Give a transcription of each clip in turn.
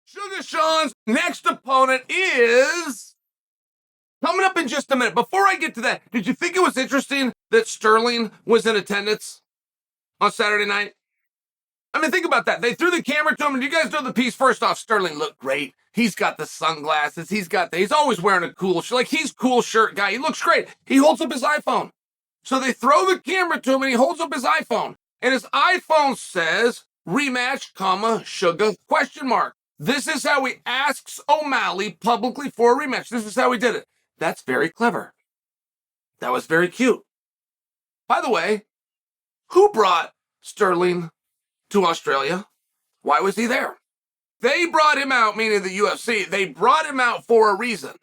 Sugar Sean's next opponent is coming up in just a minute. Before I get to that, did you think it was interesting that Sterling was in attendance on Saturday night? I mean, think about that. They threw the camera to him, and you guys know the piece. First off, Sterling looked great. He's got the sunglasses. He's always wearing a cool shirt. Like, he's cool shirt guy. He looks great. He holds up his iPhone. So they throw the camera to him, and he holds up his iPhone. And his iPhone says, rematch, Sugar, ? This is how he asks O'Malley publicly for a rematch. This is how he did it. That's very clever. That was very cute. By the way, who brought Sterling to Australia? Why was he there? They brought him out, meaning the UFC. They brought him out for a reason.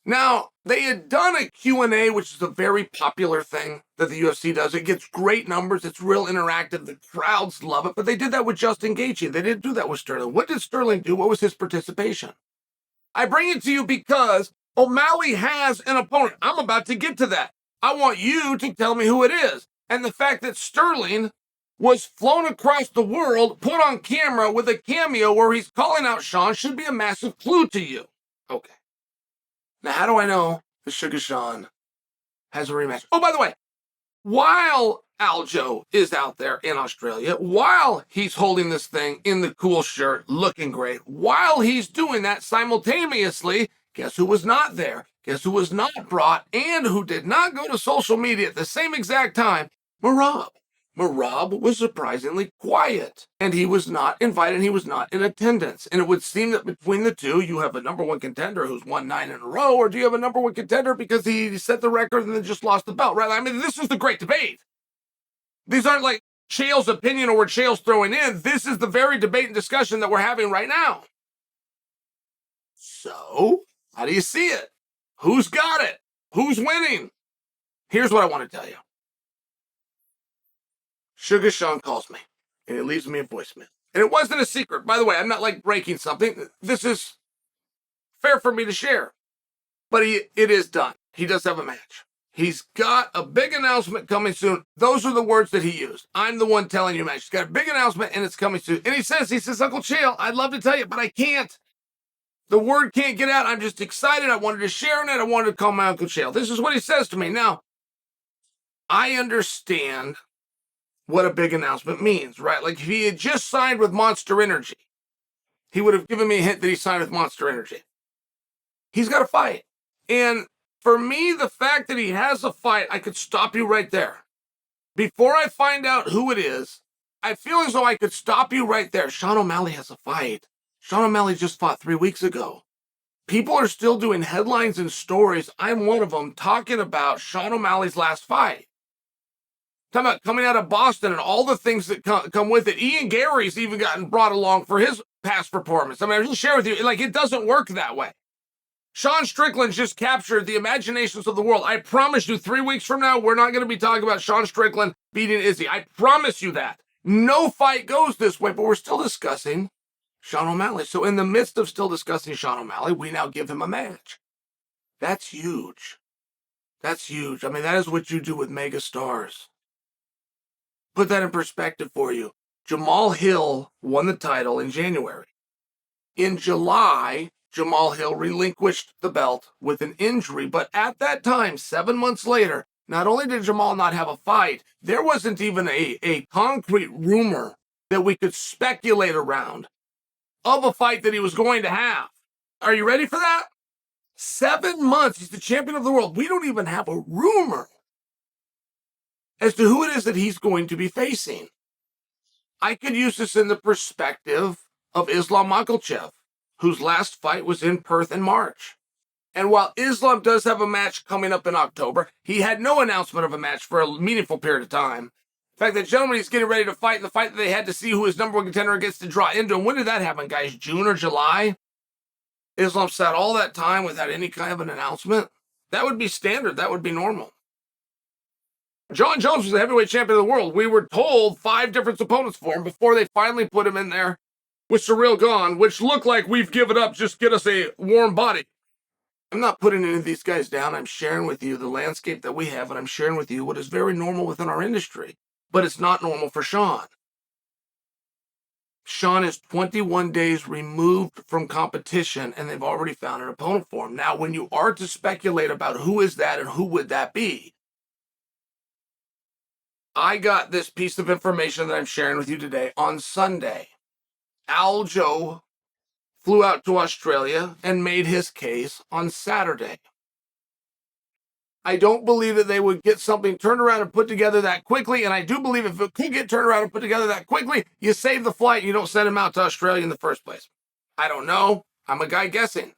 Now, they had done a Q&A, which is a very popular thing that the UFC does. It gets great numbers. It's real interactive. The crowds love it. But they did that with Justin Gaethje. They didn't do that with Sterling. What did Sterling do? What was his participation? I bring it to you because O'Malley has an opponent. I'm about to get to that. I want you to tell me who it is. And the fact that Sterling was flown across the world, put on camera with a cameo where he's calling out Sean should be a massive clue to you. Okay. Now, how do I know that Sugar Sean has a rematch? Oh, by the way, while Aljo is out there in Australia, while he's holding this thing in the cool shirt, looking great, while he's doing that simultaneously, guess who was not there? Guess who was not brought and who did not go to social media at the same exact time? Merab. Merab was surprisingly quiet, and he was not invited, he was not in attendance. And it would seem that between the two, you have a number one contender who's won 9 in a row, or do you have a number one contender because he set the record and then just lost the belt, right? I mean, this is the great debate. These aren't like Chael's opinion or what Chael's throwing in. This is the very debate and discussion that we're having right now. So, how do you see it? Who's got it? Who's winning? Here's what I want to tell you. Sugar Sean calls me, and it leaves me a voicemail. And it wasn't a secret. By the way, I'm not like breaking something. This is fair for me to share. But it is done. He does have a match. He's got a big announcement coming soon. Those are the words that he used. I'm the one telling you, man. He's got a big announcement, and it's coming soon. And he says, Uncle Chael, I'd love to tell you, but I can't. The word can't get out. I'm just excited. I wanted to share it. I wanted to call my Uncle Chael. This is what he says to me. Now, I understand what a big announcement means, right? Like, if he had just signed with Monster Energy, he would have given me a hint that he signed with Monster Energy. He's got a fight. And for me, the fact that he has a fight, I could stop you right there. Before I find out who it is, I feel as though I could stop you right there. Sean O'Malley has a fight. Sean O'Malley just fought 3 weeks ago. People are still doing headlines and stories. I'm one of them, talking about Sean O'Malley's last fight. Talking about coming out of Boston and all the things that come with it. Ian Gary's even gotten brought along for his past performance. I mean, I just share with you, like, it doesn't work that way. Sean Strickland just captured the imaginations of the world. I promise you, 3 weeks from now, we're not going to be talking about Sean Strickland beating Izzy. I promise you that. No fight goes this way, but we're still discussing Sean O'Malley. So in the midst of still discussing Sean O'Malley, we now give him a match. That's huge. That's huge. I mean, that is what you do with mega stars. Put that in perspective for you. Jamal Hill won the title in January. In July, Jamal Hill relinquished the belt with an injury, but at that time, 7 months later, not only did Jamal not have a fight, there wasn't even a concrete rumor that we could speculate around of a fight that he was going to have. Are you ready for that? 7 months, he's the champion of the world. We don't even have a rumor as to who it is that he's going to be facing. I could use this in the perspective of Islam Makhachev, whose last fight was in Perth in March. And while Islam does have a match coming up in October, he had no announcement of a match for a meaningful period of time. In fact, the gentleman he's getting ready to fight, the fight that they had to see who his number one contender gets to draw into. And when did that happen, guys? June or July? Islam sat all that time without any kind of an announcement. That would be standard. That would be normal. Jon Jones was the heavyweight champion of the world. We were told 5 different opponents for him before they finally put him in there with Surreal Gone, which looked like we've given up, just get us a warm body. I'm not putting any of these guys down. I'm sharing with you the landscape that we have, and I'm sharing with you what is very normal within our industry. But it's not normal for Sean. Sean is 21 days removed from competition, and they've already found an opponent for him. Now, when you are to speculate about who is that and who would that be, I got this piece of information that I'm sharing with you today on Sunday. Aljo flew out to Australia and made his case on Saturday. I don't believe that they would get something turned around and put together that quickly, and I do believe if it could get turned around and put together that quickly, you save the flight and you don't send him out to Australia in the first place. I don't know. I'm a guy guessing.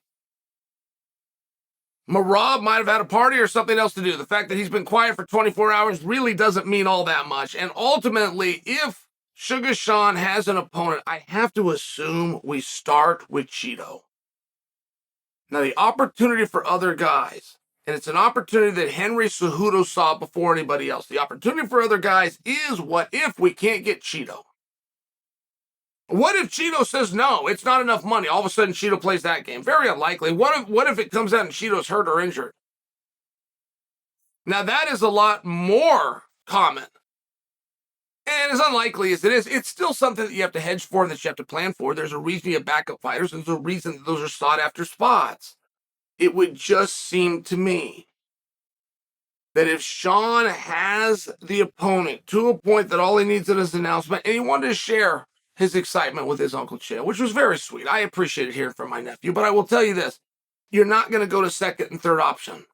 Marab might have had a party or something else to do. The fact that he's been quiet for 24 hours really doesn't mean all that much. And ultimately, if Sugar Sean has an opponent, I have to assume we start with Cheeto. Now, the opportunity for other guys, and it's an opportunity that Henry Cejudo saw before anybody else. The opportunity for other guys is what if we can't get Cheeto? What if Cheeto says no, it's not enough money? All of a sudden, Cheeto plays that game. Very unlikely. What if it comes out and Cheeto's hurt or injured? Now, that is a lot more common. And as unlikely as it is, it's still something that you have to hedge for and that you have to plan for. There's a reason you have backup fighters, and there's a reason that those are sought-after spots. It would just seem to me that if Sean has the opponent to a point that all he needs is an announcement, and he wanted to share his excitement with his Uncle Chael, which was very sweet. I appreciated hearing from my nephew, but I will tell you this. You're not going to go to second and third option.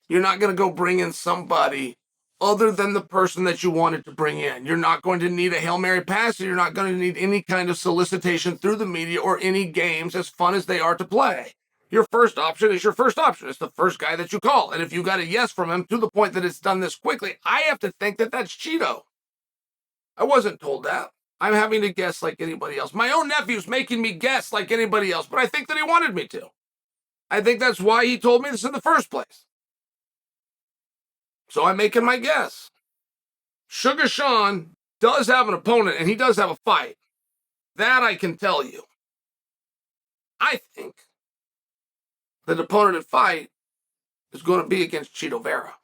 You're not going to go bring in somebody other than the person that you wanted to bring in. You're not going to need a Hail Mary pass. You're not going to need any kind of solicitation through the media or any games, as fun as they are to play. Your first option is your first option. It's the first guy that you call. And if you got a yes from him to the point that it's done this quickly, I have to think that that's Cheeto. I wasn't told that. I'm having to guess like anybody else. My own nephew's making me guess like anybody else, but I think that he wanted me to. I think that's why he told me this in the first place. So I'm making my guess. Sugar Sean does have an opponent, and he does have a fight. That I can tell you. I think the opponent in fight is going to be against Cheeto Vera.